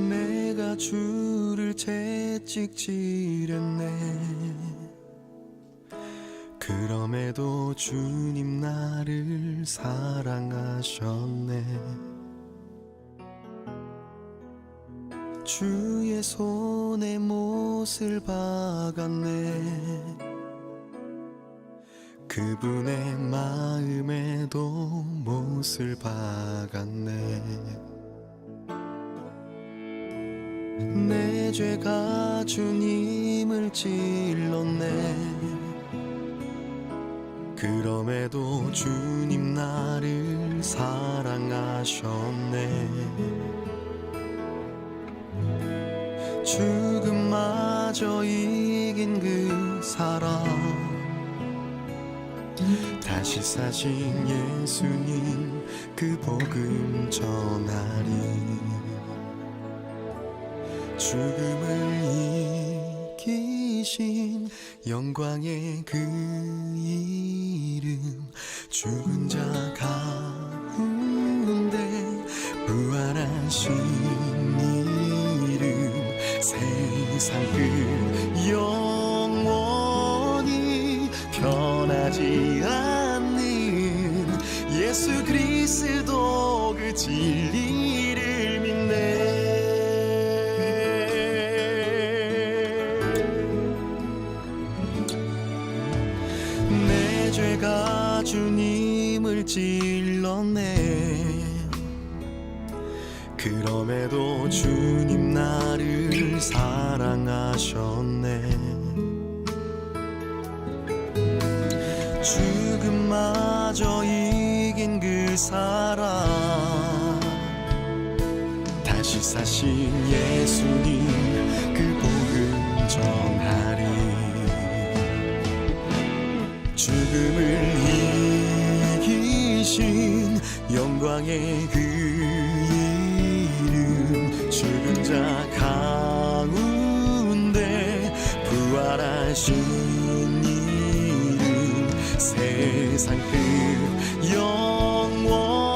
내가 주를 채찍 찌렸네. 그럼에도 주님 나를 사랑하셨네. 주의 손에 못을 박았네. 그분의 마음에도 못을 박았네. 내 죄가 주님을 찔렀네. 그럼에도 주님 나를 사랑하셨네. 죽음마저 이긴 그 사랑, 다시 사신 예수님 그 복음 전하리. 죽음을 이기신 영광의 그 이름, 죽은 자 가운데 부활하신 이름, 세상 끝 영원히 변하지 않는 예수 그리스도 그 진리를 믿네. 내 죄가 주님을 찔렀네. 그럼에도 주님 나를 사랑하셨네. 죽음마저 이긴 그 사랑, 다시 사신 예수님 그 복음 전하리. 죽음을 이기신 영광의 그 이름, 죽은 자 가운데 부활하신 이름, 세상 끝 영원히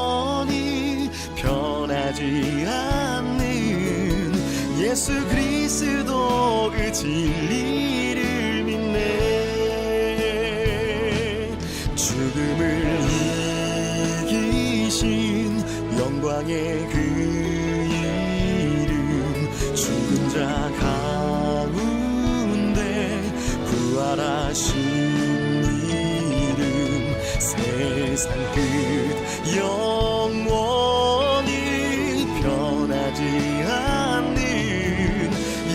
변하지 않는 예수 그리스도 그 진리를 믿네. 죽음을 이기신 영광의 그 이름, 죽은 자 가운데 부활하신 이름, 세상 끝 영원히 변하지 않는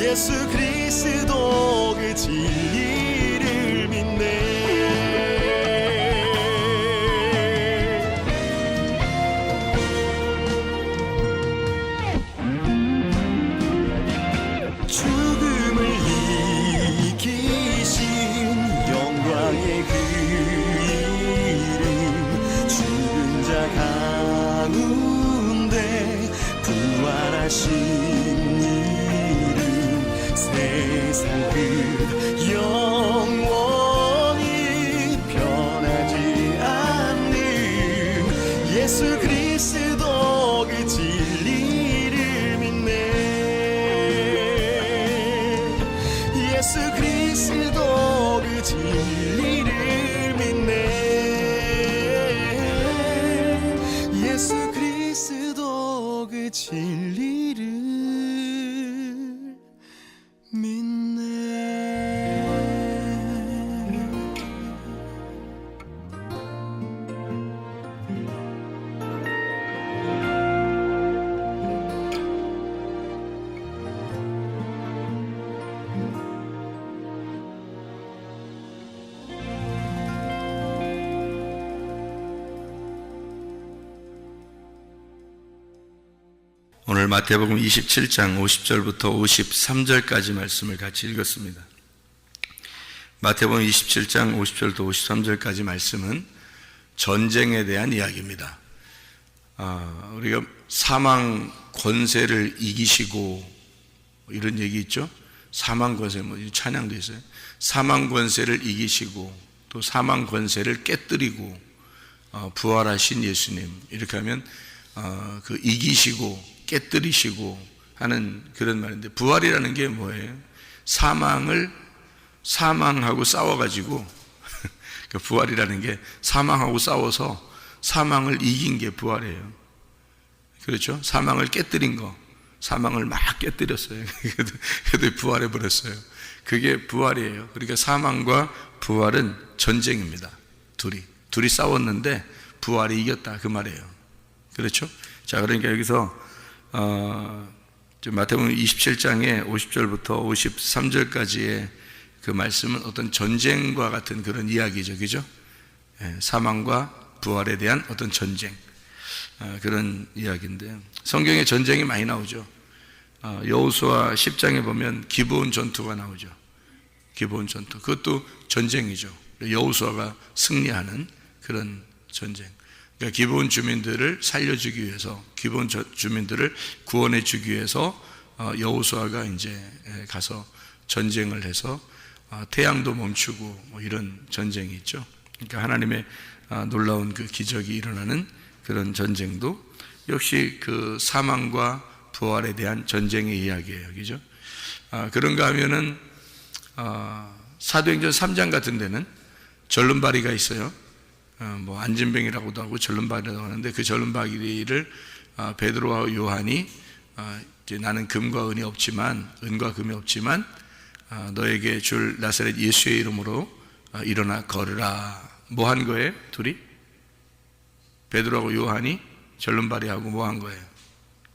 예수 그리스도 그 진리를 믿네. 부활하신 이름, 세상 끝 영원히 변하지 않는 예수 그리스도 그 진리를 믿네. 예수 그리스도 그 진리를 믿네. 예수 그리스도 그 진리를 믿네. 오늘 마태복음 27장 50절부터 53절까지 말씀을 같이 읽었습니다. 마태복음 27장 50절부터 53절까지 말씀은 전쟁에 대한 이야기입니다. 우리가 사망 권세를 이기시고 이런 얘기 있죠? 사망 권세, 찬양도 있어요. 사망 권세를 이기시고 또 사망 권세를 깨뜨리고 부활하신 예수님, 이렇게 하면 그 이기시고 깨뜨리시고 하는 그런 말인데, 부활이라는 게 뭐예요? 사망하고 싸워가지고 부활이라는 게 사망하고 싸워서 사망을 이긴 게 부활이에요. 그렇죠? 사망을 깨뜨린 거, 사망을 막 깨뜨렸어요. 그래도 부활해 버렸어요. 그게 부활이에요. 그러니까 사망과 부활은 전쟁입니다. 둘이 싸웠는데 부활이 이겼다, 그 말이에요. 그렇죠? 자, 그러니까 여기서 마태복음 27장의 50절부터 53절까지의 그 말씀은 어떤 전쟁과 같은 그런 이야기죠. 그죠? 사망과 부활에 대한 어떤 전쟁, 그런 이야기인데요. 성경에 전쟁이 많이 나오죠. 여호수아 10장에 보면 기브온 전투가 나오죠. 기브온 전투. 그것도 전쟁이죠. 여호수아가 승리하는 그런 전쟁. 그러니까 기브온 주민들을 살려주기 위해서, 기브온 주민들을 구원해 주기 위해서 여호수아가 이제 가서 전쟁을 해서 태양도 멈추고 뭐 이런 전쟁이 있죠. 그러니까 하나님의 놀라운 그 기적이 일어나는 그런 전쟁도 역시 그 사망과 부활에 대한 전쟁의 이야기예요. 그죠? 그런가 하면은 사도행전 3장 같은 데는 절름발이가 있어요. 뭐 안진뱅이라고도 하고 절름발이라고 하는데, 그 절름발이를 베드로와 요한이 이제 나는 금과 은이 없지만, 은과 금이 없지만 너에게 줄 나사렛 예수의 이름으로 일어나 걸으라. 뭐 한 거예요? 둘이? 베드로하고 요한이 절름발이하고 뭐 한 거예요?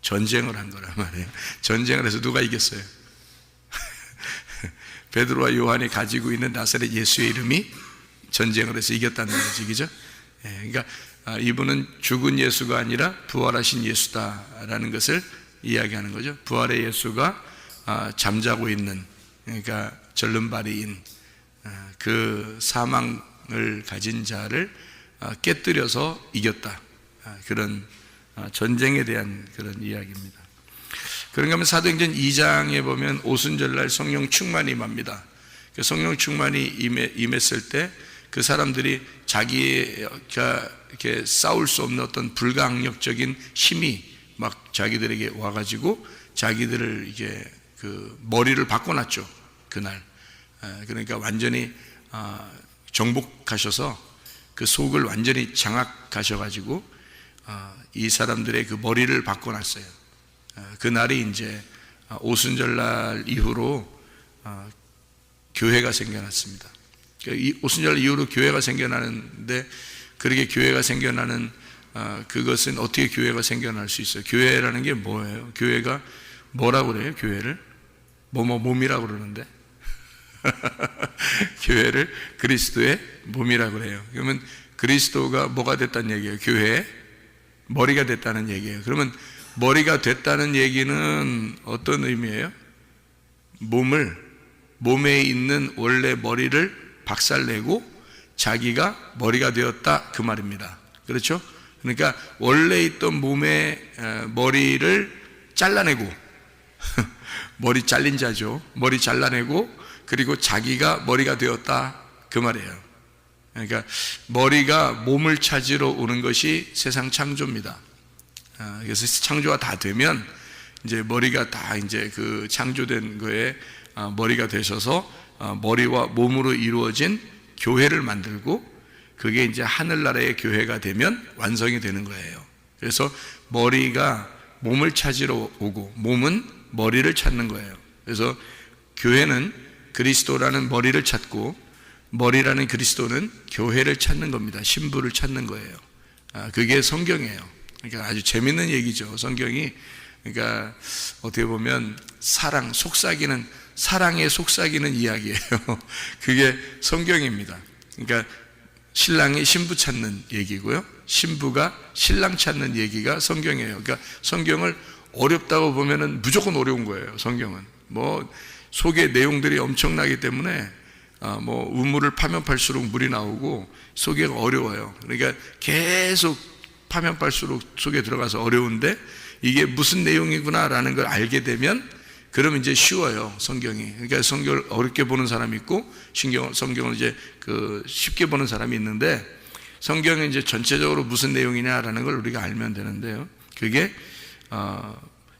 전쟁을 한 거란 말이에요. 전쟁을 해서 누가 이겼어요? 베드로와 요한이 가지고 있는 나사렛 예수의 이름이 전쟁을 해서 이겼다는 거지, 그죠? 그러니까 이분은 죽은 예수가 아니라 부활하신 예수다라는 것을 이야기하는 거죠. 부활의 예수가 잠자고 있는, 그러니까 절름발이인 그 사망을 가진 자를 깨뜨려서 이겼다. 그런 전쟁에 대한 그런 이야기입니다. 그런가 하면 사도행전 2장에 보면 오순절날 성령 충만이 임합니다. 성령 충만이 임했을 때 그 사람들이 자기가 이렇게 싸울 수 없는 어떤 불가항력적인 힘이 막 자기들에게 와가지고 자기들을 이게 그 머리를 바꿔놨죠. 그날. 그러니까 완전히 정복하셔서 그 속을 완전히 장악하셔가지고 이 사람들의 그 머리를 바꿔놨어요. 그날이 이제 오순절날 이후로 교회가 생겨났습니다. 이 오순절 이후로 교회가 생겨나는데, 그렇게 교회가 생겨나는 그것은 어떻게 교회가 생겨날 수 있어요? 교회라는 게 뭐예요? 교회가 뭐라고 그래요? 교회를 몸이라고 그러는데 교회를 그리스도의 몸이라고 그래요. 그러면 그리스도가 뭐가 됐다는 얘기예요? 교회의 머리가 됐다는 얘기예요. 그러면 머리가 됐다는 얘기는 어떤 의미예요? 몸에 있는 원래 머리를 박살내고 자기가 머리가 되었다, 그 말입니다. 그렇죠? 그러니까 원래 있던 몸의 머리를 잘라내고 머리 잘린 자죠. 머리 잘라내고 그리고 자기가 머리가 되었다, 그 말이에요. 그러니까 머리가 몸을 찾으러 오는 것이 세상 창조입니다. 그래서 창조가 다 되면 이제 머리가 다 이제 그 창조된 거에 머리가 되셔서 머리와 몸으로 이루어진 교회를 만들고, 그게 이제 하늘나라의 교회가 되면 완성이 되는 거예요. 그래서 머리가 몸을 찾으러 오고 몸은 머리를 찾는 거예요. 그래서 교회는 그리스도라는 머리를 찾고 머리라는 그리스도는 교회를 찾는 겁니다. 신부를 찾는 거예요. 그게 성경이에요. 그러니까 아주 재밌는 얘기죠, 성경이. 그러니까 어떻게 보면 사랑에 속삭이는 이야기예요. 그게 성경입니다. 그러니까 신랑이 신부 찾는 얘기고요, 신부가 신랑 찾는 얘기가 성경이에요. 그러니까 성경을 어렵다고 보면은 무조건 어려운 거예요. 성경은 뭐 속의 내용들이 엄청나기 때문에 뭐 우물을 파면 팔수록 물이 나오고 속이 어려워요. 그러니까 계속 파면 팔수록 속에 들어가서 어려운데, 이게 무슨 내용이구나라는 걸 알게 되면 그러면 이제 쉬워요, 성경이. 그러니까 성경을 어렵게 보는 사람이 있고 성경을 이제 쉽게 보는 사람이 있는데, 성경이 이제 전체적으로 무슨 내용이냐라는 걸 우리가 알면 되는데요. 그게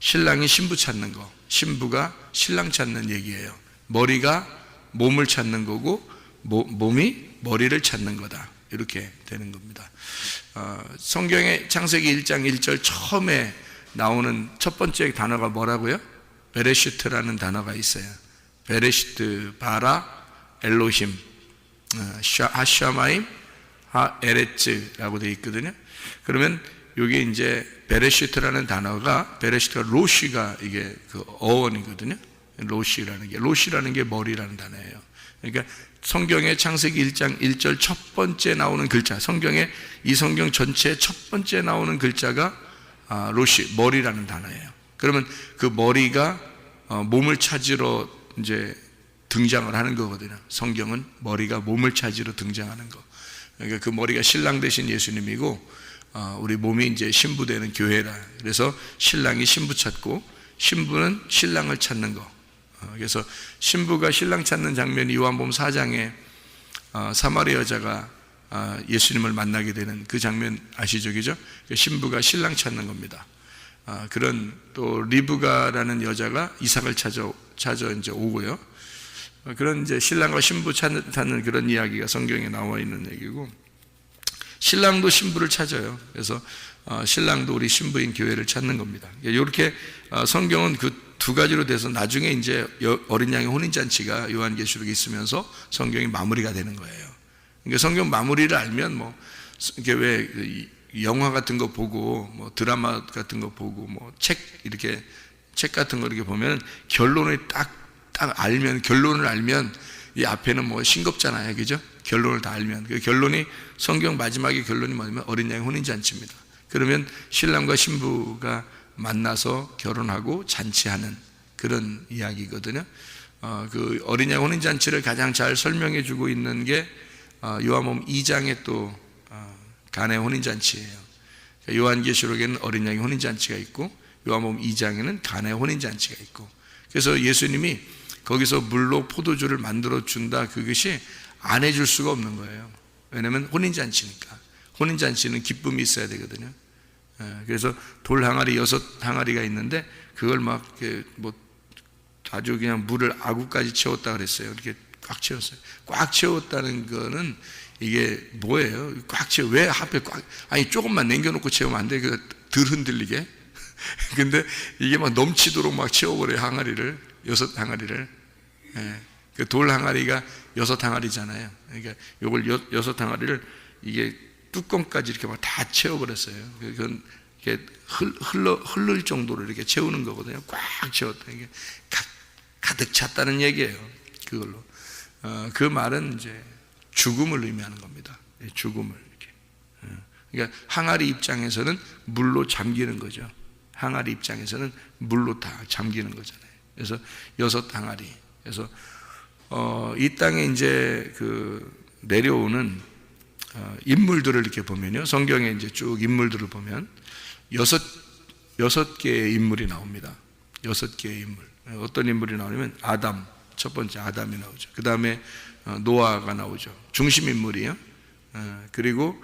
신랑이 신부 찾는 거, 신부가 신랑 찾는 얘기예요. 머리가 몸을 찾는 거고 몸이 머리를 찾는 거다. 이렇게 되는 겁니다. 성경의 창세기 1장 1절 처음에 나오는 첫 번째 단어가 뭐라고요? 베레시트라는 단어가 있어요. 베레시트, 바라, 엘로힘, 하샤마임, 하에레츠라고 되어 있거든요. 그러면 여기 이제 베레시트라는 단어가, 베레시트가 로시가 이게 그 어원이거든요. 로시라는 게 머리라는 단어예요. 그러니까 성경의 창세기 1장 1절 첫 번째 나오는 글자, 이 성경 전체의 첫 번째 나오는 글자가 로시, 머리라는 단어예요. 그러면 그 머리가 몸을 찾으러 이제 등장을 하는 거거든요. 성경은 머리가 몸을 찾으러 등장하는 거. 그러니까 그 머리가 신랑 대신 예수님이고, 우리 몸이 이제 신부 되는 교회라. 그래서 신랑이 신부 찾고 신부는 신랑을 찾는 거. 그래서 신부가 신랑 찾는 장면이 요한복음 4장에 사마리아 여자가 예수님을 만나게 되는 그 장면 아시죠? 그죠? 신부가 신랑 찾는 겁니다. 그런 또 리브가라는 여자가 이삭을 찾아 이제 오고요. 그런 이제 신랑과 신부 찾는 그런 이야기가 성경에 나와 있는 얘기고, 신랑도 신부를 찾아요. 그래서 신랑도 우리 신부인 교회를 찾는 겁니다. 이렇게 성경은 그 두 가지로 돼서 나중에 이제 어린 양의 혼인잔치가 요한계시록에 있으면서 성경이 마무리가 되는 거예요. 그러니까 성경 마무리를 알면 뭐 이게 왜 영화 같은 거 보고 뭐 드라마 같은 거 보고 뭐 책 같은 거 이렇게 보면 결론을 딱 결론을 알면 이 앞에는 뭐 싱겁잖아요, 그죠? 결론을 다 알면 그 결론이 성경 마지막의 결론이 뭐냐면 어린 양의 혼인잔치입니다. 그러면 신랑과 신부가 만나서 결혼하고 잔치하는 그런 이야기거든요. 그 어린 양 혼인잔치를 가장 잘 설명해 주고 있는 게 요한복음 2장의 또 가나의 혼인잔치예요. 요한계시록에는 어린 양의 혼인잔치가 있고 요한복음 2장에는 가나의 혼인잔치가 있고, 그래서 예수님이 거기서 물로 포도주를 만들어 준다, 그것이 안 해줄 수가 없는 거예요. 왜냐하면 혼인잔치니까. 혼인잔치는 기쁨이 있어야 되거든요. 그래서 돌 항아리 6항아리가 있는데 그걸 막 뭐 아주 그냥 물을 아구까지 채웠다 그랬어요. 이렇게 꽉 채웠어요. 꽉 채웠다는 거는 이게 뭐예요? 꽉 채워, 왜 앞에 아니 조금만 남겨놓고 채우면 안 돼? 덜 흔들리게. 근데 이게 막 넘치도록 막 채워버려요. 항아리를, 6항아리를. 그 돌 항아리가 6항아리잖아요. 그러니까 요걸 6항아리를 이게 뚜껑까지 이렇게 막 다 채워버렸어요. 그건 이렇게 흐를 정도로 이렇게 채우는 거거든요. 꽉 채웠다. 이게 가득 찼다는 얘기예요. 그걸로. 그 말은 이제 죽음을 의미하는 겁니다. 죽음을 이렇게. 그러니까 항아리 입장에서는 물로 잠기는 거죠. 항아리 입장에서는 물로 다 잠기는 거잖아요. 그래서 6항아리. 그래서 이 땅에 이제 그 내려오는 인물들을 이렇게 보면요, 성경에 이제 쭉 인물들을 보면 여섯 개의 인물이 나옵니다. 6개의 인물. 어떤 인물이 나오냐면 아담, 첫 번째 아담이 나오죠. 그 다음에 노아가 나오죠. 중심 인물이에요. 그리고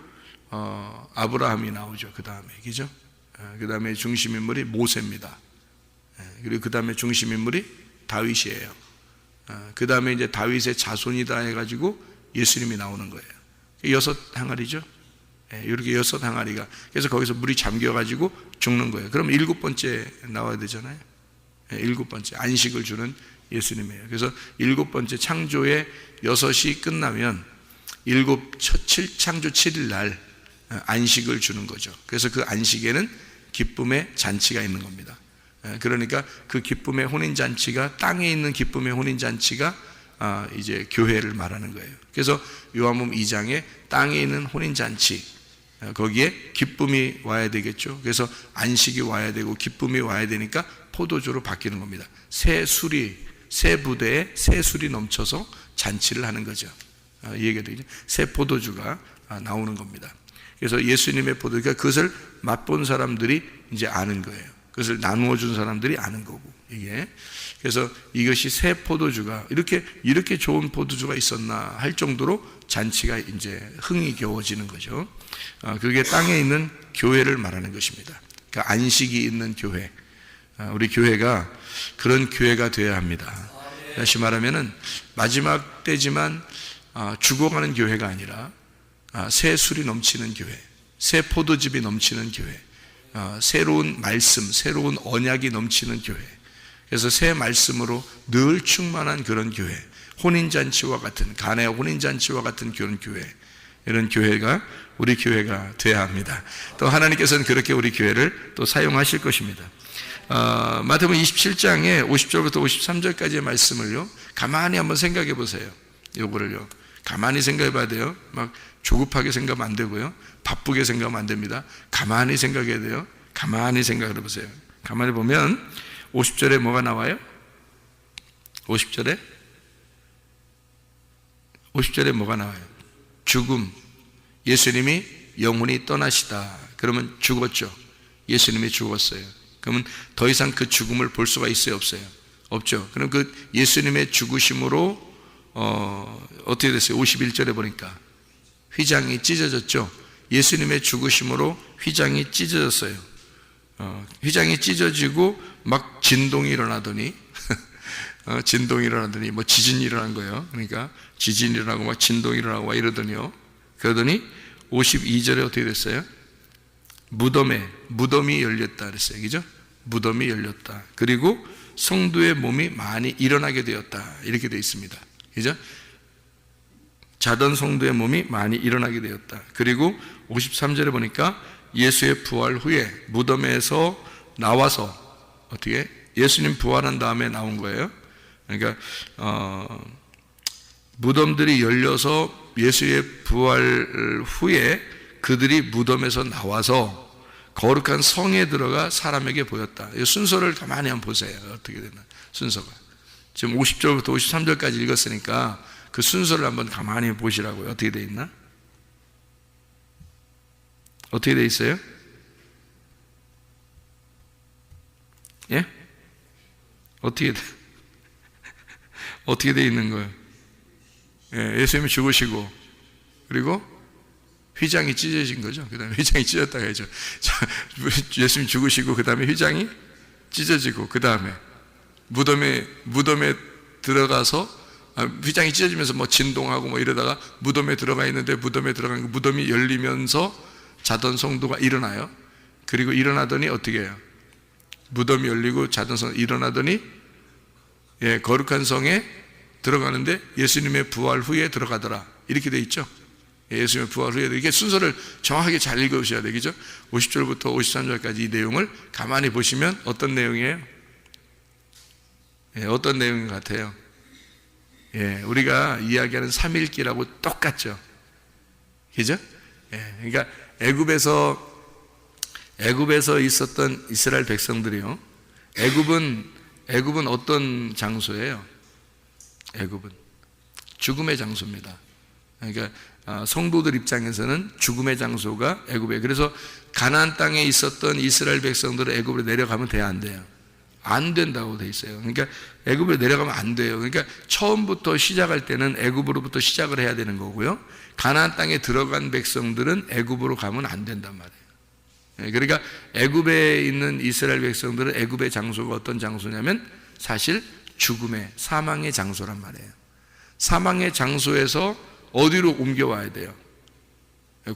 아브라함이 나오죠. 그 다음에, 그죠? 그 다음에 중심 인물이 모세입니다. 그리고 그 다음에 중심 인물이 다윗이에요. 그 다음에 이제 다윗의 자손이다 해가지고 예수님이 나오는 거예요. 6항아리죠. 이렇게 6항아리가. 그래서 거기서 물이 잠겨가지고 죽는 거예요. 그럼 7번째 나와야 되잖아요. 7번째 안식을 주는 예수님이에요. 그래서 7번째 창조의 6이 끝나면 창조 7일 날 안식을 주는 거죠. 그래서 그 안식에는 기쁨의 잔치가 있는 겁니다. 그러니까 그 기쁨의 혼인잔치가, 땅에 있는 기쁨의 혼인잔치가 이제 교회를 말하는 거예요. 그래서 요한복음 2장에 땅에 있는 혼인잔치, 거기에 기쁨이 와야 되겠죠. 그래서 안식이 와야 되고 기쁨이 와야 되니까 포도주로 바뀌는 겁니다. 새 부대에 새 술이 넘쳐서 잔치를 하는 거죠. 이 얘기가 되죠. 새 포도주가 나오는 겁니다. 그래서 예수님의 포도주가, 그것을 맛본 사람들이 이제 아는 거예요. 그것을 나누어 준 사람들이 아는 거고, 이게. 그래서 이것이 새 포도주가 이렇게 좋은 포도주가 있었나 할 정도로 잔치가 이제 흥이 겨워지는 거죠. 그게 땅에 있는 교회를 말하는 것입니다. 그러니까 안식이 있는 교회. 우리 교회가 그런 교회가 되어야 합니다. 다시 말하면은 마지막 때지만 죽어가는 교회가 아니라 새 술이 넘치는 교회, 새 포도즙이 넘치는 교회, 새로운 말씀, 새로운 언약이 넘치는 교회. 그래서 새 말씀으로 늘 충만한 그런 교회, 혼인잔치와 같은, 가나의 혼인잔치와 같은 그런 교회, 이런 교회가 우리 교회가 되어야 합니다. 또 하나님께서는 그렇게 우리 교회를 또 사용하실 것입니다. 마태복음 27장에 50절부터 53절까지의 말씀을요, 가만히 한번 생각해 보세요. 요거를요, 가만히 생각해 봐야 돼요. 막 조급하게 생각하면 안 되고요, 바쁘게 생각하면 안 됩니다. 가만히 생각해야 돼요. 가만히 생각해 보세요. 가만히 보면 50절에 뭐가 나와요? 50절에 뭐가 나와요? 죽음. 예수님이 영혼이 떠나시다. 그러면 죽었죠. 예수님이 죽었어요. 그러면 더 이상 그 죽음을 볼 수가 있어요, 없어요? 없죠. 그럼 그 예수님의 죽으심으로 어떻게 됐어요? 51절에 보니까 휘장이 찢어졌죠. 예수님의 죽으심으로 휘장이 찢어졌어요. 휘장이 찢어지고 막 진동이 일어나더니 진동이 일어나더니 뭐 지진이 일어난 거예요. 그러니까 지진이 일어나고 막 진동이 일어나고 막 이러더니요. 그러더니 52절에 어떻게 됐어요? 무덤이 열렸다 그랬어요. 그죠? 무덤이 열렸다. 그리고 성도의 몸이 많이 일어나게 되었다. 이렇게 되어 있습니다. 그죠? 자던 성도의 몸이 많이 일어나게 되었다. 그리고 53절에 보니까 예수의 부활 후에 무덤에서 나와서 어떻게? 예수님 부활한 다음에 나온 거예요. 그러니까 무덤들이 열려서 예수의 부활 후에 그들이 무덤에서 나와서 거룩한 성에 들어가 사람에게 보였다. 이 순서를 가만히 한번 보세요. 어떻게 되나 순서가. 지금 50절부터 53절까지 읽었으니까 그 순서를 한번 가만히 보시라고요. 어떻게 돼 있나? 어떻게 돼 있어요? 예? 어떻게 돼 있는 거예요? 예, 예수님이 죽으시고 그리고 휘장이 찢어진 거죠. 그 다음에 휘장이 찢어졌다고 해야죠. 예수님 죽으시고 그 다음에 휘장이 찢어지고 그 다음에 무덤에 들어가서 휘장이 찢어지면서 뭐 진동하고 뭐 이러다가 무덤에 들어가 있는데 무덤이 열리면서 자던 성도가 일어나요. 그리고 일어나더니 어떻게 해요? 무덤이 열리고 자던 성도 일어나더니 거룩한 성에 들어가는데 예수님의 부활 후에 들어가더라. 이렇게 돼 있죠. 예수님의 부활 후에 이게 순서를 정확하게 잘 읽으셔야 되겠죠. 50절부터 53절까지 이 내용을 가만히 보시면 어떤 내용이에요? 어떤 내용 같아요? 우리가 이야기하는 삼일기라고 똑같죠. 그죠? 그러니까 애굽에서 있었던 이스라엘 백성들이요. 애굽은 어떤 장소예요? 애굽은 죽음의 장소입니다. 그러니까 성도들 입장에서는 죽음의 장소가 애굽이에요. 그래서 가나안 땅에 있었던 이스라엘 백성들은 애굽으로 내려가면 돼요, 안 돼요? 안 된다고 돼 있어요. 그러니까 애굽으로 내려가면 안 돼요. 그러니까 처음부터 시작할 때는 애굽으로부터 시작을 해야 되는 거고요. 가나안 땅에 들어간 백성들은 애굽으로 가면 안 된단 말이에요. 그러니까 애굽에 있는 이스라엘 백성들은 애굽의 장소가 어떤 장소냐면 사실 죽음의 사망의 장소란 말이에요. 사망의 장소에서 어디로 옮겨와야 돼요?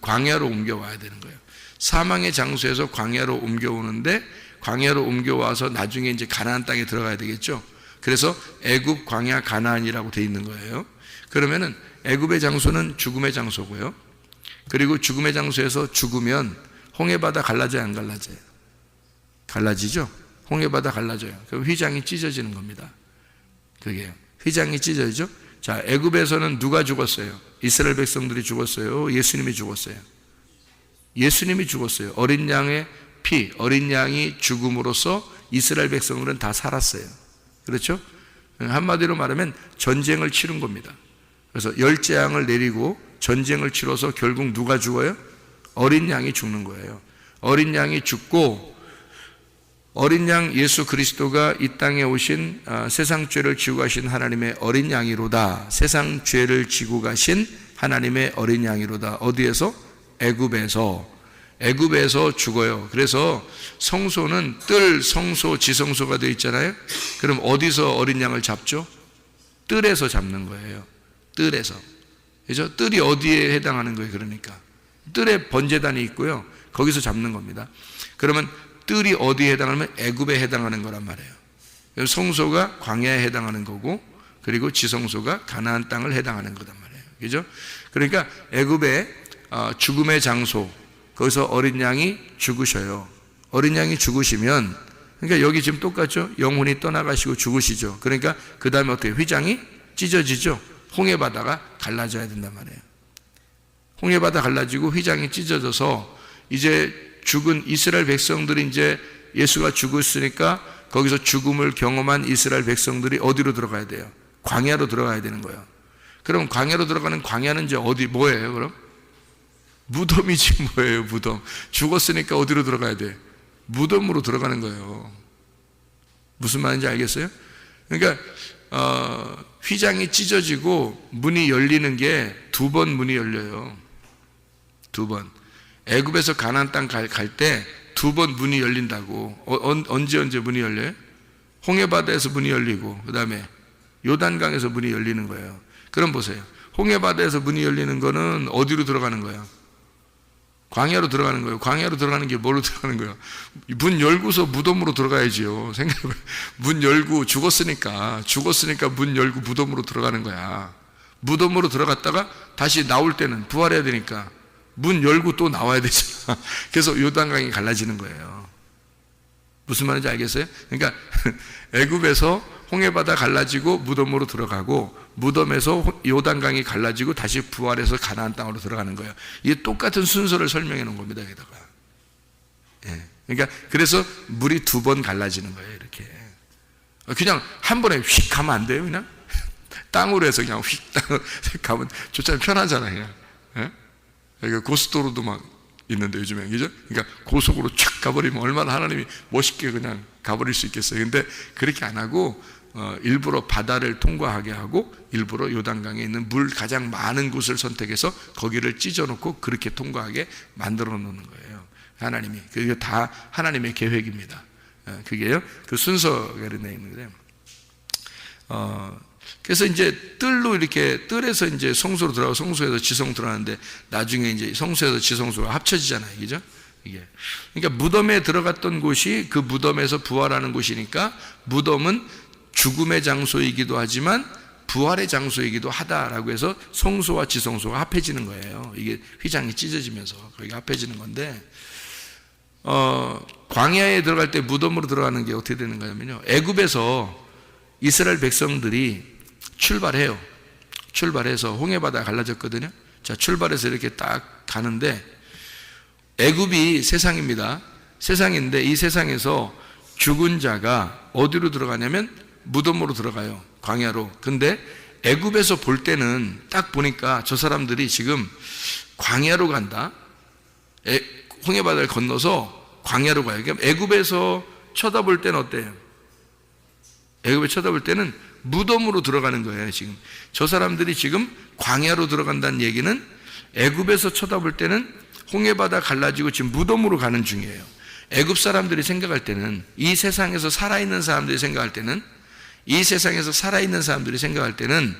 광야로 옮겨와야 되는 거예요. 사망의 장소에서 광야로 옮겨오는데 광야로 옮겨와서 나중에 이제 가나안 땅에 들어가야 되겠죠. 그래서 애굽, 광야, 가나안이라고 돼 있는 거예요. 그러면은 애굽의 장소는 죽음의 장소고요. 그리고 죽음의 장소에서 죽으면 홍해바다 갈라져요, 안 갈라져요? 갈라지죠. 홍해바다 갈라져요. 그럼 휘장이 찢어지는 겁니다. 그게 휘장이 찢어지죠. 자, 애굽에서는 누가 죽었어요? 이스라엘 백성들이 죽었어요? 예수님이 죽었어요? 예수님이 죽었어요. 어린 양의 피, 어린 양이 죽음으로써 이스라엘 백성들은 다 살았어요. 그렇죠? 한마디로 말하면 전쟁을 치른 겁니다. 그래서 열재앙을 내리고 전쟁을 치러서 결국 누가 죽어요? 어린 양이 죽는 거예요. 어린 양이 죽고 어린 양 예수 그리스도가 이 땅에 오신 세상 죄를 지고 가신 하나님의 어린 양이로다. 세상 죄를 지고 가신 하나님의 어린 양이로다. 어디에서? 애굽에서. 애굽에서 죽어요. 그래서 성소는 뜰, 성소, 지성소가 되어 있잖아요. 그럼 어디서 어린 양을 잡죠? 뜰에서 잡는 거예요. 뜰에서. 그죠? 뜰이 어디에 해당하는 거예요? 그러니까 뜰에 번제단이 있고요. 거기서 잡는 겁니다. 그러면 뜰이 어디에 해당하면 애굽에 해당하는 거란 말이에요. 성소가 광야에 해당하는 거고, 그리고 지성소가 가나안 땅을 해당하는 거란 말이에요. 그죠? 그러니까 애굽의 죽음의 장소, 거기서 어린 양이 죽으셔요. 어린 양이 죽으시면, 그러니까 여기 지금 똑같죠? 영혼이 떠나가시고 죽으시죠. 그러니까 그 다음에 어떻게 휘장이 찢어지죠? 홍해바다가 갈라져야 된단 말이에요. 홍해바다 갈라지고 휘장이 찢어져서 이제 죽은 이스라엘 백성들이 이제 예수가 죽었으니까 거기서 죽음을 경험한 이스라엘 백성들이 어디로 들어가야 돼요? 광야로 들어가야 되는 거예요. 그럼 광야로 들어가는 광야는 이제 어디, 뭐예요, 그럼? 무덤이지 뭐예요, 무덤. 죽었으니까 어디로 들어가야 돼? 무덤으로 들어가는 거예요. 무슨 말인지 알겠어요? 그러니까 휘장이 찢어지고 문이 열리는 게 2번 문이 열려요. 2번. 애굽에서 가나안 땅 갈 때 2번 문이 열린다고. 언제 문이 열려요? 홍해바다에서 문이 열리고, 그 다음에 요단강에서 문이 열리는 거예요. 그럼 보세요. 홍해바다에서 문이 열리는 거는 어디로 들어가는 거예요? 광야로 들어가는 거예요. 광야로 들어가는 게 뭐로 들어가는 거예요? 문 열고서 무덤으로 들어가야지요. 생각해봐요. 문 열고 죽었으니까 문 열고 무덤으로 들어가는 거야. 무덤으로 들어갔다가 다시 나올 때는 부활해야 되니까 문 열고 또 나와야 되잖아. 그래서 요단강이 갈라지는 거예요. 무슨 말인지 알겠어요? 그러니까 애굽에서 홍해바다 갈라지고 무덤으로 들어가고, 무덤에서 요단강이 갈라지고 다시 부활해서 가나안 땅으로 들어가는 거예요. 이게 똑같은 순서를 설명해 놓은 겁니다. 여기다가. 예. 그러니까 그래서 물이 2번 갈라지는 거예요. 이렇게. 그냥 한 번에 휙 가면 안 돼요. 그냥 땅으로 해서 그냥 휙 가면 좋잖아요. 편하잖아요. 그냥. 예? 그러니까 고속도로도 막 있는데 요즘에, 그죠? 그러니까 고속으로 촥 가버리면 얼마나 하나님이 멋있게 그냥 가버릴 수 있겠어요. 근데 그렇게 안 하고 일부러 바다를 통과하게 하고 일부러 요단강에 있는 물 가장 많은 곳을 선택해서 거기를 찢어놓고 그렇게 통과하게 만들어 놓는 거예요. 하나님이. 그게 다 하나님의 계획입니다. 그게요. 그 순서가 되어 있는 거예요. 그래서 이제 뜰로 이렇게, 뜰에서 이제 성소로 들어가고 성소에서 지성 들어가는데 나중에 이제 성소에서 지성소가 합쳐지잖아요. 그죠? 이게. 그러니까 무덤에 들어갔던 곳이 그 무덤에서 부활하는 곳이니까 무덤은 죽음의 장소이기도 하지만 부활의 장소이기도 하다라고 해서 성소와 지성소가 합해지는 거예요. 이게 휘장이 찢어지면서 거기가 합해지는 건데, 광야에 들어갈 때 무덤으로 들어가는 게 어떻게 되는 거냐면요. 애굽에서 이스라엘 백성들이 출발해요. 출발해서 홍해바다 갈라졌거든요. 자, 출발해서 이렇게 딱 가는데, 애굽이 세상입니다. 세상인데 이 세상에서 죽은 자가 어디로 들어가냐면 무덤으로 들어가요. 광야로. 근데 애굽에서 볼 때는 딱 보니까 저 사람들이 지금 광야로 간다. 홍해바다를 건너서 광야로 가요. 그러니까 애굽에서 쳐다볼 때는 어때요? 애굽에 쳐다볼 때는 무덤으로 들어가는 거예요. 지금 저 사람들이 지금 광야로 들어간다는 얘기는 애굽에서 쳐다볼 때는 홍해바다 갈라지고 지금 무덤으로 가는 중이에요. 애굽 사람들이 생각할 때는, 이 세상에서 살아있는 사람들이 생각할 때는,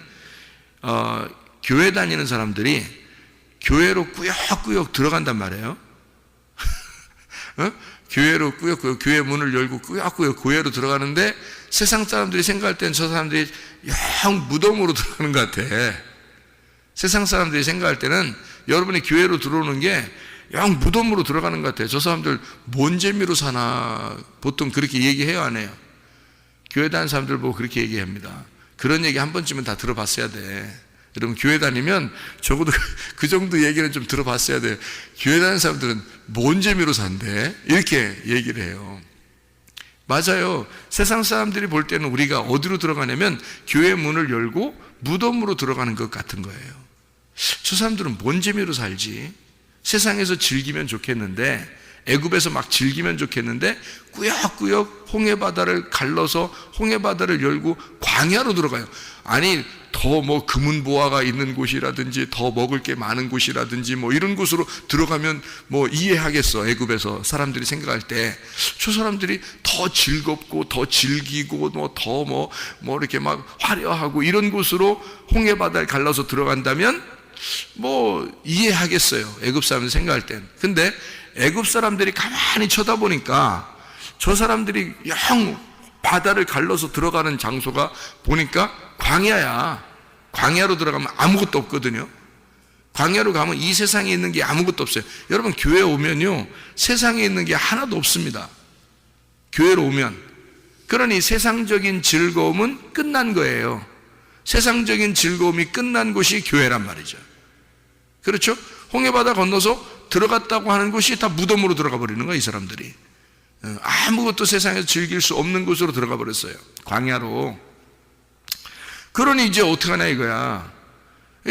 교회 다니는 사람들이 교회로 꾸역꾸역 들어간단 말이에요. 교회로 꾸역꾸역, 교회 문을 열고 꾸역꾸역 교회로 들어가는데, 세상 사람들이 생각할 때는 저 사람들이 영 무덤으로 들어가는 것 같아. 세상 사람들이 생각할 때는 여러분이 교회로 들어오는 게 영 무덤으로 들어가는 것 같아요. 저 사람들 뭔 재미로 사나, 보통 그렇게 얘기해요, 안 해요? 교회 다니는 사람들 보고 그렇게 얘기합니다. 그런 얘기 한 번쯤은 다 들어봤어야 돼. 여러분, 교회 다니면 적어도 그 정도 얘기는 좀 들어봤어야 돼요. 교회 다니는 사람들은 뭔 재미로 산대? 이렇게 얘기를 해요. 맞아요. 세상 사람들이 볼 때는 우리가 어디로 들어가냐면 교회 문을 열고 무덤으로 들어가는 것 같은 거예요. 저 사람들은 뭔 재미로 살지? 세상에서 즐기면 좋겠는데 애굽에서 막 즐기면 좋겠는데 꾸역꾸역 홍해바다를 갈라서 홍해바다를 열고 광야로 들어가요. 아니 더 뭐 금은보화가 있는 곳이라든지 더 먹을 게 많은 곳이라든지 뭐 이런 곳으로 들어가면 뭐 이해하겠어. 애굽에서 사람들이 생각할 때 저 사람들이 더 즐겁고 더 즐기고 뭐 이렇게 막 화려하고 이런 곳으로 홍해바다를 갈라서 들어간다면 뭐 이해하겠어요. 애굽 사람들 생각할 땐. 근데 애굽 사람들이 가만히 쳐다보니까 저 사람들이 영 바다를 갈라서 들어가는 장소가 보니까 광야야. 광야로 들어가면 아무것도 없거든요. 광야로 가면 이 세상에 있는 게 아무것도 없어요. 여러분 교회 오면요 세상에 있는 게 하나도 없습니다. 교회로 오면. 그러니 세상적인 즐거움은 끝난 거예요. 세상적인 즐거움이 끝난 곳이 교회란 말이죠. 그렇죠? 홍해바다 건너서 들어갔다고 하는 곳이 다 무덤으로 들어가 버리는 거예요. 이 사람들이 아무것도 세상에서 즐길 수 없는 곳으로 들어가 버렸어요. 광야로. 그러니 이제 어떻게 하냐 이거야.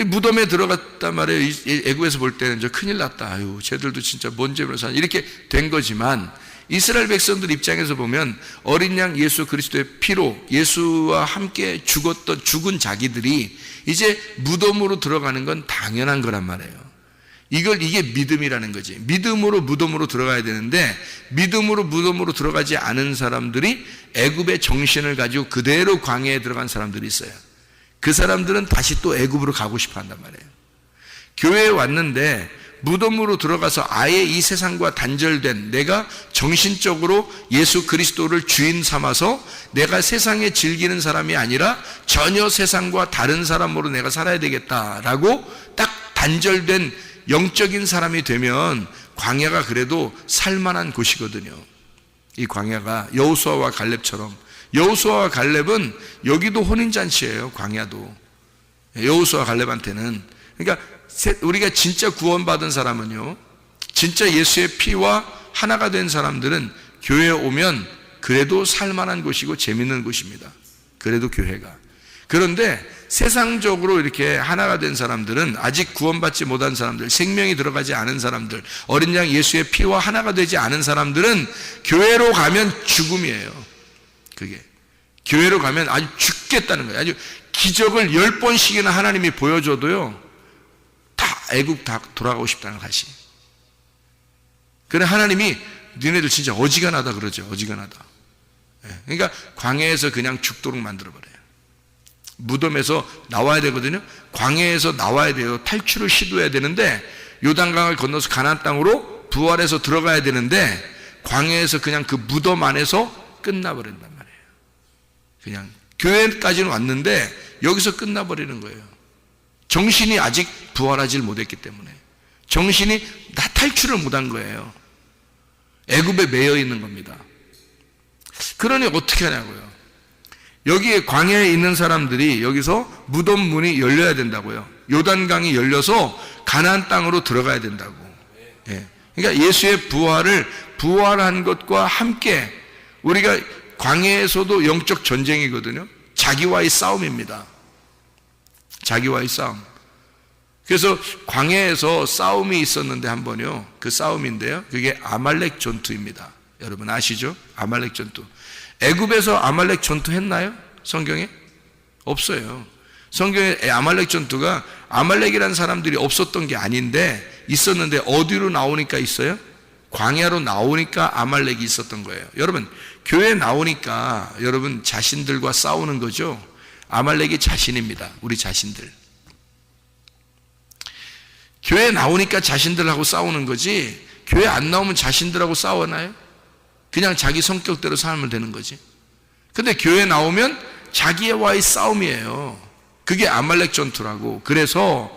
무덤에 들어갔단 말이에요. 애굽에서 볼 때는 이제 큰일 났다. 아유, 쟤들도 진짜 뭔 죄로 사냐 이렇게 된 거지만 이스라엘 백성들 입장에서 보면 어린 양 예수 그리스도의 피로 예수와 함께 죽은 자기들이 이제 무덤으로 들어가는 건 당연한 거란 말이에요. 이게 믿음이라는 거지. 믿음으로 무덤으로 들어가야 되는데 믿음으로 무덤으로 들어가지 않은 사람들이 애굽의 정신을 가지고 그대로 광야에 들어간 사람들이 있어요. 그 사람들은 다시 또 애굽으로 가고 싶어 한단 말이에요. 교회에 왔는데 무덤으로 들어가서 아예 이 세상과 단절된 내가 정신적으로 예수 그리스도를 주인 삼아서 내가 세상에 즐기는 사람이 아니라 전혀 세상과 다른 사람으로 내가 살아야 되겠다라고 딱 단절된 영적인 사람이 되면 광야가 그래도 살만한 곳이거든요. 이 광야가 여호수아와 갈렙처럼. 여호수아와 갈렙은 여기도 혼인잔치예요. 광야도. 여호수아 갈렙한테는. 그러니까 우리가 진짜 구원받은 사람은요 진짜 예수의 피와 하나가 된 사람들은 교회에 오면 그래도 살만한 곳이고 재밌는 곳입니다. 그래도 교회가. 그런데 세상적으로 이렇게 하나가 된 사람들은 아직 구원받지 못한 사람들, 생명이 들어가지 않은 사람들, 어린 양 예수의 피와 하나가 되지 않은 사람들은 교회로 가면 죽음이에요. 그게 교회로 가면 아주 죽겠다는 거예요. 아주 기적을 10번씩이나 하나님이 보여줘도요 다 애국 다 돌아가고 싶다는 것이. 그래 하나님이 너네들 진짜 어지간하다 그러죠. 어지간하다. 그러니까 광야에서 그냥 죽도록 만들어버려요. 무덤에서 나와야 되거든요. 광야에서 나와야 돼요. 탈출을 시도해야 되는데 요단강을 건너서 가나안 땅으로 부활해서 들어가야 되는데 광야에서 그냥 그 무덤 안에서 끝나버린단 말이에요. 그냥 교회까지는 왔는데 여기서 끝나버리는 거예요. 정신이 아직 부활하지 못했기 때문에. 정신이 다 탈출을 못한 거예요. 애굽에 매여 있는 겁니다. 그러니 어떻게 하냐고요. 여기에 광야에 있는 사람들이 여기서 무덤 문이 열려야 된다고요. 요단강이 열려서 가나안 땅으로 들어가야 된다고. 그러니까 예수의 부활한 것과 함께 우리가 광야에서도 영적 전쟁이거든요. 자기와의 싸움입니다. 자기와의 싸움. 그래서 광야에서 싸움이 있었는데 한 번요. 그 싸움인데요. 그게 아말렉 전투입니다. 여러분 아시죠? 아말렉 전투. 애굽에서 아말렉 전투 했나요? 성경에? 없어요. 성경에 아말렉 전투가 아말렉이라는 사람들이 없었던 게 아닌데 있었는데 어디로 나오니까 있어요? 광야로 나오니까 아말렉이 있었던 거예요. 여러분 교회 나오니까 여러분 자신들과 싸우는 거죠. 아말렉이 자신입니다. 우리 자신들. 교회 나오니까 자신들하고 싸우는 거지 교회 안 나오면 자신들하고 싸우나요? 그냥 자기 성격대로 살면 되는 거지. 근데 교회 나오면 자기와의 싸움이에요. 그게 아말렉 전투라고. 그래서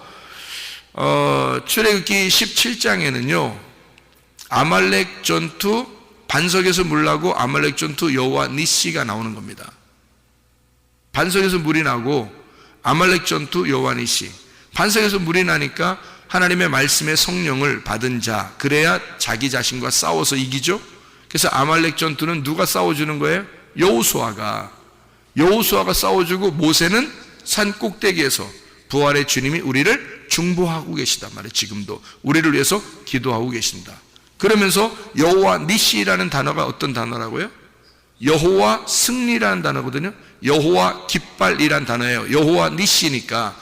출애굽기 17장에는요 아말렉 전투 반석에서 물 나고 아말렉 전투 여호와 니시가 나오는 겁니다. 반석에서 물이 나고 아말렉 전투 여호와 니시. 반석에서 물이 나니까 하나님의 말씀의 성령을 받은 자, 그래야 자기 자신과 싸워서 이기죠. 그래서 아말렉 전투는 누가 싸워주는 거예요? 여호수아가 싸워주고 모세는 산 꼭대기에서 부활의 주님이 우리를 중보하고 계시단 말이에요. 지금도 우리를 위해서 기도하고 계신다. 그러면서 여호와 니시라는 단어가 어떤 단어라고요? 여호와 승리라는 단어거든요. 여호와 깃발이란 단어예요. 여호와 니시니까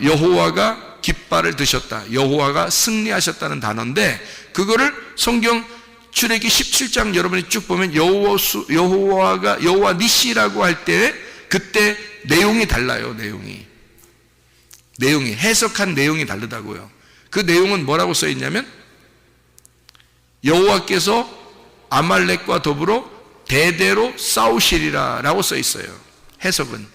여호와가 깃발을 드셨다, 여호와가 승리하셨다는 단어인데, 그거를 성경 출애기 17장 여러분이 쭉 보면 여호와 니시라고 할 때 그때 내용이 달라요. 내용이 해석한 내용이 다르다고요. 그 내용은 뭐라고 써 있냐면, 여호와께서 아말렉과 더불어 대대로 싸우시리라 라고 써 있어요. 해석은.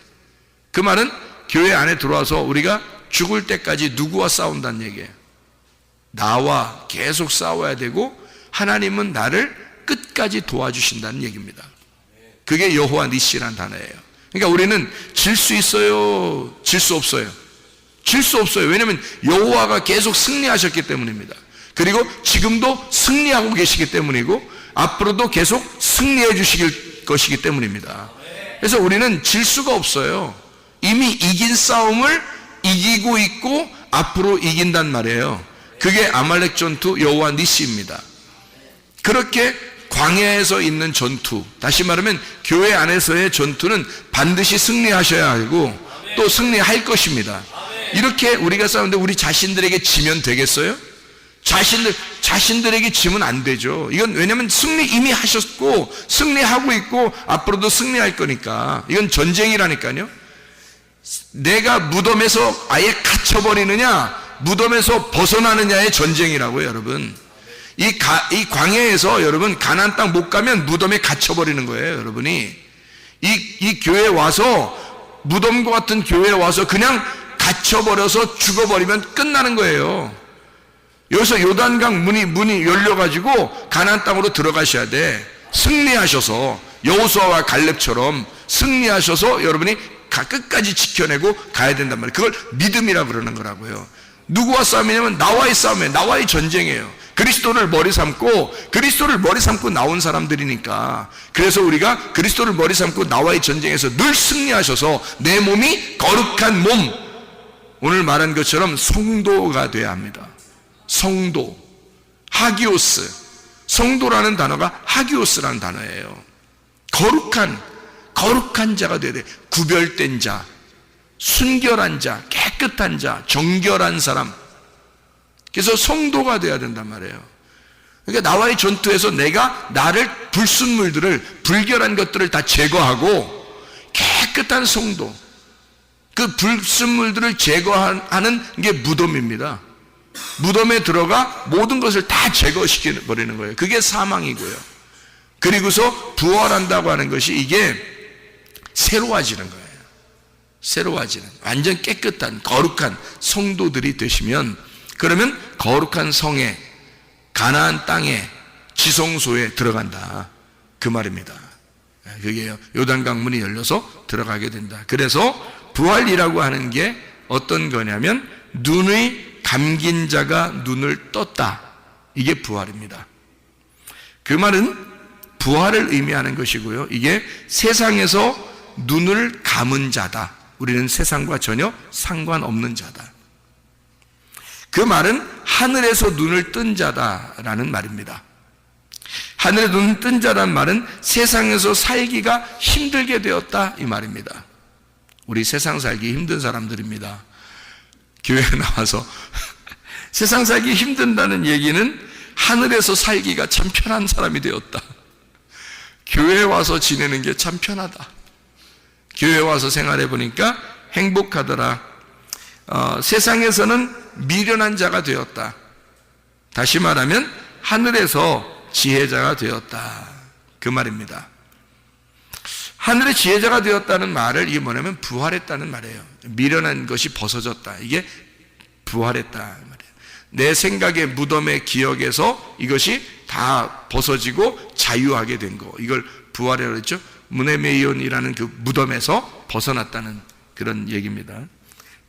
그 말은 교회 안에 들어와서 우리가 죽을 때까지 누구와 싸운다는 얘기예요. 나와 계속 싸워야 되고, 하나님은 나를 끝까지 도와주신다는 얘기입니다. 그게 여호와 니시라는 단어예요. 그러니까 우리는 질 수 있어요, 질 수 없어요? 질 수 없어요. 왜냐하면 여호와가 계속 승리하셨기 때문입니다. 그리고 지금도 승리하고 계시기 때문이고, 앞으로도 계속 승리해 주실 것이기 때문입니다. 그래서 우리는 질 수가 없어요. 이미 이긴 싸움을 이기고 있고 앞으로 이긴단 말이에요. 그게 아말렉 전투 여호와 니시입니다. 그렇게 광야에서 있는 전투, 다시 말하면 교회 안에서의 전투는 반드시 승리하셔야 하고 또 승리할 것입니다. 이렇게 우리가 싸우는데 우리 자신들에게 지면 되겠어요? 자신들에게 지면 안 되죠. 이건 왜냐하면 승리 이미 하셨고 승리하고 있고 앞으로도 승리할 거니까. 이건 전쟁이라니까요. 내가 무덤에서 아예 갇혀버리느냐, 무덤에서 벗어나느냐의 전쟁이라고요, 여러분. 이 광야에서 여러분 가나안 땅 못 가면 무덤에 갇혀버리는 거예요, 여러분이. 이 교회에 와서, 무덤과 같은 교회에 와서 그냥 갇혀버려서 죽어버리면 끝나는 거예요. 여기서 요단강 문이 열려가지고 가나안 땅으로 들어가셔야 돼. 승리하셔서, 여호수아와 갈렙처럼 승리하셔서 여러분이 끝까지 지켜내고 가야 된단 말이에요. 그걸 믿음이라 그러는 거라고요. 누구와 싸움이냐면 나와의 싸움이에요. 나와의 전쟁이에요. 그리스도를 머리 삼고 나온 사람들이니까. 그래서 우리가 그리스도를 머리 삼고 나와의 전쟁에서 늘 승리하셔서 내 몸이 거룩한 몸, 오늘 말한 것처럼 성도가 돼야 합니다. 성도, 하기오스. 성도라는 단어가 하기오스라는 단어예요. 거룩한 자가 돼야 돼. 구별된 자, 순결한 자, 깨끗한 자, 정결한 사람. 그래서 성도가 돼야 된단 말이에요. 그러니까 나와의 전투에서 내가 나를 불순물들을, 불결한 것들을 다 제거하고 깨끗한 성도, 그 불순물들을 제거하는 게 무덤입니다. 무덤에 들어가 모든 것을 다 제거시켜버리는 거예요. 그게 사망이고요. 그리고서 부활한다고 하는 것이 이게 새로워지는 거예요. 새로워지는, 완전 깨끗한 거룩한 성도들이 되시면, 그러면 거룩한 성에, 가나안 땅에, 지성소에 들어간다, 그 말입니다. 그게 요단강 문이 열려서 들어가게 된다. 그래서 부활이라고 하는 게 어떤 거냐면, 눈의 감긴 자가 눈을 떴다, 이게 부활입니다. 그 말은 부활을 의미하는 것이고요, 이게 세상에서 눈을 감은 자다. 우리는 세상과 전혀 상관없는 자다. 그 말은 하늘에서 눈을 뜬 자다라는 말입니다. 하늘에 눈을 뜬 자란 말은 세상에서 살기가 힘들게 되었다, 이 말입니다. 우리 세상 살기 힘든 사람들입니다. 교회에 나와서 세상 살기 힘든다는 얘기는 하늘에서 살기가 참 편한 사람이 되었다. 교회에 와서 지내는 게 참 편하다. 교회에 와서 생활해 보니까 행복하더라. 세상에서는 미련한 자가 되었다. 다시 말하면 하늘에서 지혜자가 되었다, 그 말입니다. 하늘의 지혜자가 되었다는 말을, 이게 뭐냐면 부활했다는 말이에요. 미련한 것이 벗어졌다, 이게 부활했다 말이에요. 내 생각의 무덤의 기억에서 이것이 다 벗어지고 자유하게 된 거, 이걸 부활이라고 했죠. 무네메이온이라는 그 무덤에서 벗어났다는 그런 얘기입니다.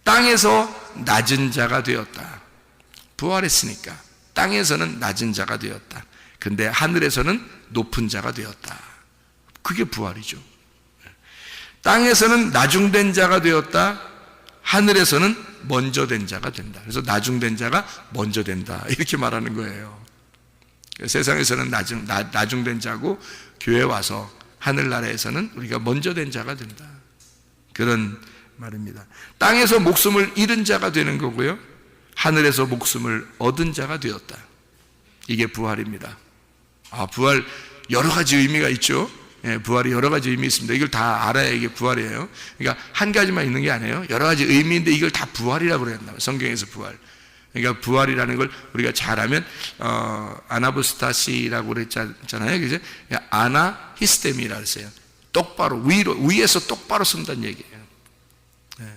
땅에서 낮은 자가 되었다. 부활했으니까 땅에서는 낮은 자가 되었다. 근데 하늘에서는 높은 자가 되었다. 그게 부활이죠. 땅에서는 나중된 자가 되었다. 하늘에서는 먼저 된 자가 된다. 그래서 나중된 자가 먼저 된다, 이렇게 말하는 거예요. 세상에서는 나중된 자고 교회 와서 하늘나라에서는 우리가 먼저 된 자가 된다. 그런 말입니다. 땅에서 목숨을 잃은 자가 되는 거고요, 하늘에서 목숨을 얻은 자가 되었다. 이게 부활입니다. 부활 여러 가지 의미가 있죠. 부활이 여러 가지 의미 있습니다. 이걸 다 알아야 이게 부활이에요. 그러니까 한 가지만 있는 게 아니에요. 여러 가지 의미인데 이걸 다 부활이라고 그랬나 봐요. 성경에서 부활. 그러니까 부활이라는 걸 우리가 잘하면 아나부스타시라고 그랬잖아요. 그죠? 아나히스테미라고 했어요. 똑바로 위에서 똑바로 쓴다는 얘기예요.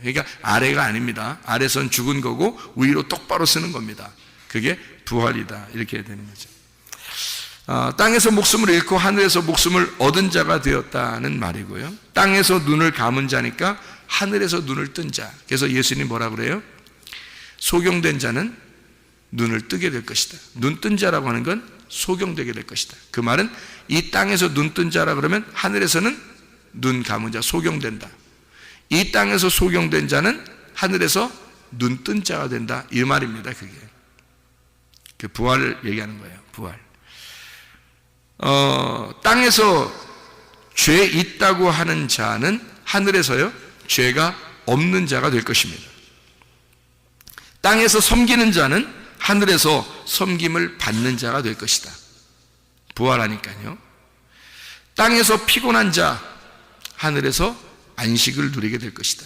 그러니까 아래가 아닙니다. 아래선 죽은 거고 위로 똑바로 쓰는 겁니다. 그게 부활이다, 이렇게 되는 거죠. 땅에서 목숨을 잃고 하늘에서 목숨을 얻은 자가 되었다는 말이고요, 땅에서 눈을 감은 자니까 하늘에서 눈을 뜬 자. 그래서 예수님 뭐라 그래요? 소경된 자는 눈을 뜨게 될 것이다. 눈 뜬 자라고 하는 건 소경되게 될 것이다. 그 말은 이 땅에서 눈 뜬 자라 그러면 하늘에서는 눈 감은 자, 소경된다. 이 땅에서 소경된 자는 하늘에서 눈 뜬 자가 된다, 이 말입니다. 그게 그 부활을 얘기하는 거예요. 부활. 땅에서 죄 있다고 하는 자는 하늘에서요 죄가 없는 자가 될 것입니다. 땅에서 섬기는 자는 하늘에서 섬김을 받는 자가 될 것이다. 부활하니까요. 땅에서 피곤한 자, 하늘에서 안식을 누리게 될 것이다.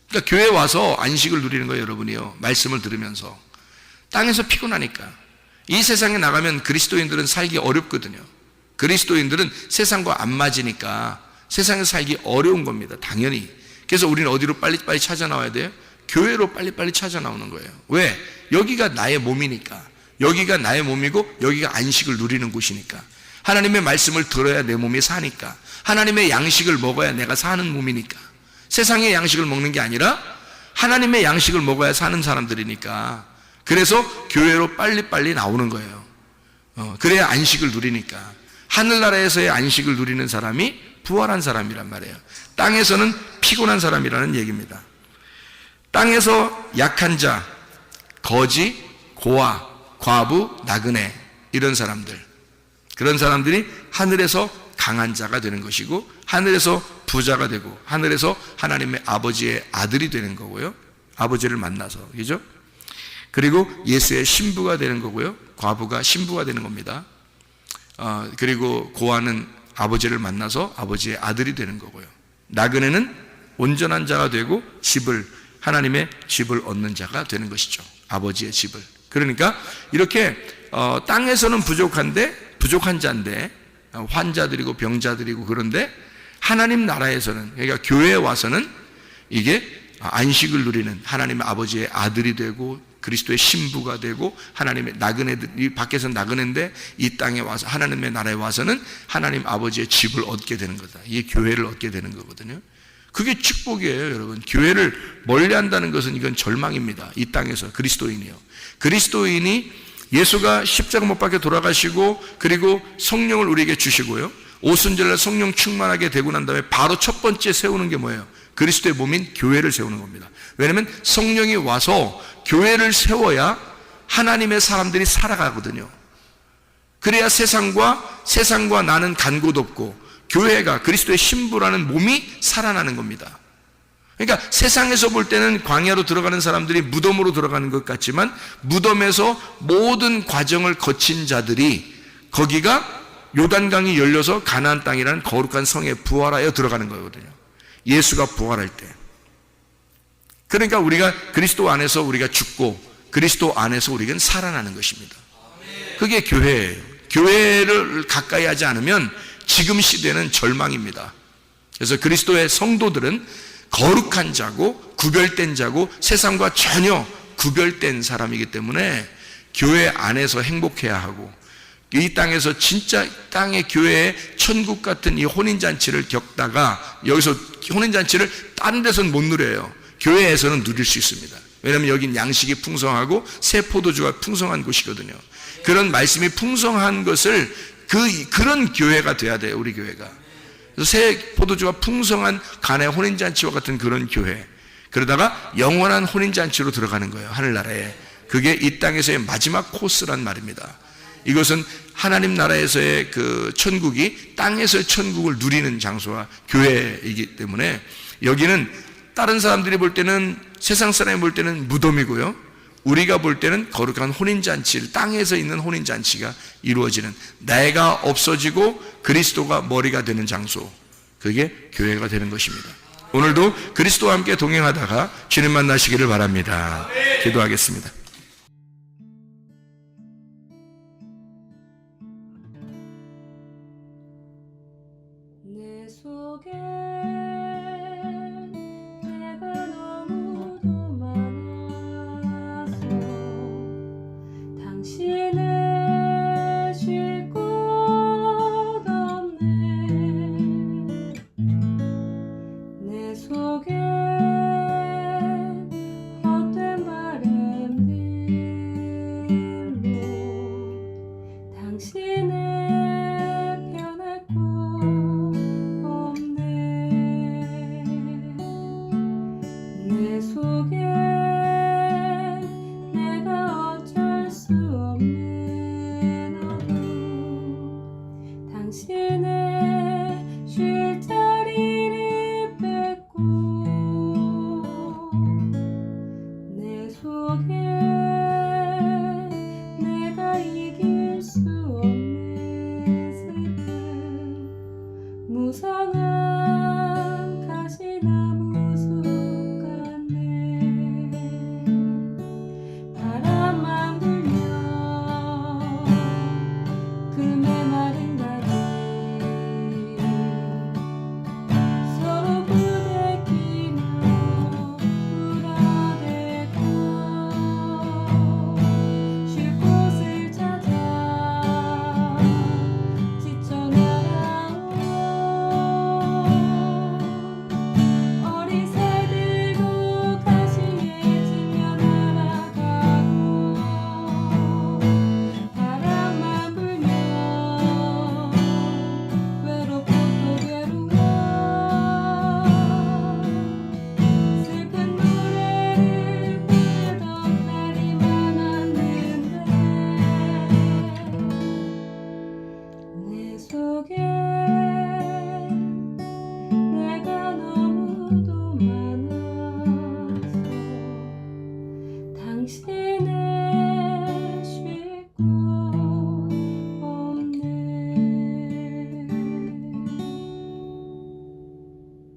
그러니까 교회 와서 안식을 누리는 거예요, 여러분이요. 말씀을 들으면서. 땅에서 피곤하니까. 이 세상에 나가면 그리스도인들은 살기 어렵거든요. 그리스도인들은 세상과 안 맞으니까 세상에서 살기 어려운 겁니다, 당연히. 그래서 우리는 어디로 빨리빨리 찾아 나와야 돼요? 교회로 빨리빨리 찾아 나오는 거예요. 왜? 여기가 나의 몸이니까. 여기가 나의 몸이고 여기가 안식을 누리는 곳이니까. 하나님의 말씀을 들어야 내 몸이 사니까. 하나님의 양식을 먹어야 내가 사는 몸이니까. 세상의 양식을 먹는 게 아니라 하나님의 양식을 먹어야 사는 사람들이니까. 그래서 교회로 빨리빨리 나오는 거예요. 그래야 안식을 누리니까. 하늘나라에서의 안식을 누리는 사람이 부활한 사람이란 말이에요. 땅에서는 피곤한 사람이라는 얘기입니다. 땅에서 약한 자, 거지, 고아, 과부, 나그네, 이런 사람들, 그런 사람들이 하늘에서 강한 자가 되는 것이고, 하늘에서 부자가 되고, 하늘에서 하나님의 아버지의 아들이 되는 거고요, 아버지를 만나서, 그죠? 그리고 예수의 신부가 되는 거고요, 과부가 신부가 되는 겁니다. 그리고 고아는 아버지를 만나서 아버지의 아들이 되는 거고요, 나그네는 온전한 자가 되고 하나님의 집을 얻는 자가 되는 것이죠. 아버지의 집을. 그러니까 이렇게 땅에서는 부족한 자인데, 환자들이고 병자들이고, 그런데 하나님 나라에서는, 그러니까 교회에 와서는 이게 안식을 누리는 하나님의 아버지의 아들이 되고 그리스도의 신부가 되고, 하나님의 나그네들이 밖에서는 나그네인데 이 땅에 와서 하나님의 나라에 와서는 하나님 아버지의 집을 얻게 되는 거다. 이게 교회를 얻게 되는 거거든요. 그게 축복이에요, 여러분. 교회를 멀리한다는 것은 이건 절망입니다. 이 땅에서 그리스도인이요. 그리스도인이 예수가 십자가 못 박혀 돌아가시고, 그리고 성령을 우리에게 주시고요, 오순절날 성령 충만하게 되고 난 다음에 바로 첫 번째 세우는 게 뭐예요? 그리스도의 몸인 교회를 세우는 겁니다. 왜냐하면 성령이 와서 교회를 세워야 하나님의 사람들이 살아가거든요. 그래야 세상과 나는 간 곳 없고, 교회가 그리스도의 신부라는 몸이 살아나는 겁니다. 그러니까 세상에서 볼 때는 광야로 들어가는 사람들이 무덤으로 들어가는 것 같지만, 무덤에서 모든 과정을 거친 자들이 거기가 요단강이 열려서 가나안 땅이라는 거룩한 성에 부활하여 들어가는 거거든요. 예수가 부활할 때. 그러니까 우리가 그리스도 안에서 우리가 죽고 그리스도 안에서 우리는 살아나는 것입니다. 그게 교회예요. 교회를 가까이 하지 않으면 지금 시대는 절망입니다. 그래서 그리스도의 성도들은 거룩한 자고 구별된 자고 세상과 전혀 구별된 사람이기 때문에 교회 안에서 행복해야 하고, 이 땅에서 진짜 땅의 교회에 천국 같은 이 혼인잔치를 겪다가 여기서 혼인잔치를 다른 데서는 못 누려요. 교회에서는 누릴 수 있습니다. 왜냐하면 여긴 양식이 풍성하고 새 포도주가 풍성한 곳이거든요. 그런 말씀이 풍성한 것을 그런 교회가 돼야 돼요, 우리 교회가. 그래서 새 포도주가 풍성한 가나의 혼인잔치와 같은 그런 교회. 그러다가 영원한 혼인잔치로 들어가는 거예요, 하늘나라에. 그게 이 땅에서의 마지막 코스란 말입니다. 이것은 하나님 나라에서의 그 천국이 땅에서의 천국을 누리는 장소와 교회이기 때문에 여기는 다른 사람들이 볼 때는, 세상 사람이 볼 때는 무덤이고요, 우리가 볼 때는 거룩한 혼인잔치를, 땅에서 있는 혼인잔치가 이루어지는, 내가 없어지고 그리스도가 머리가 되는 장소, 그게 교회가 되는 것입니다. 오늘도 그리스도와 함께 동행하다가 주님 만나시기를 바랍니다. 기도하겠습니다. 내 속에 내가 너무도 많아서 당신을 쉴 곳 없네. 내 속에 헛된 바램들로 당신을 변할 곳 없네. 내 속에 내가 어쩔 수 없는 어둠, 당신의 쉴 자리를 뺏고 내 속에 내가 이길 수 없는 슬픔, 무성한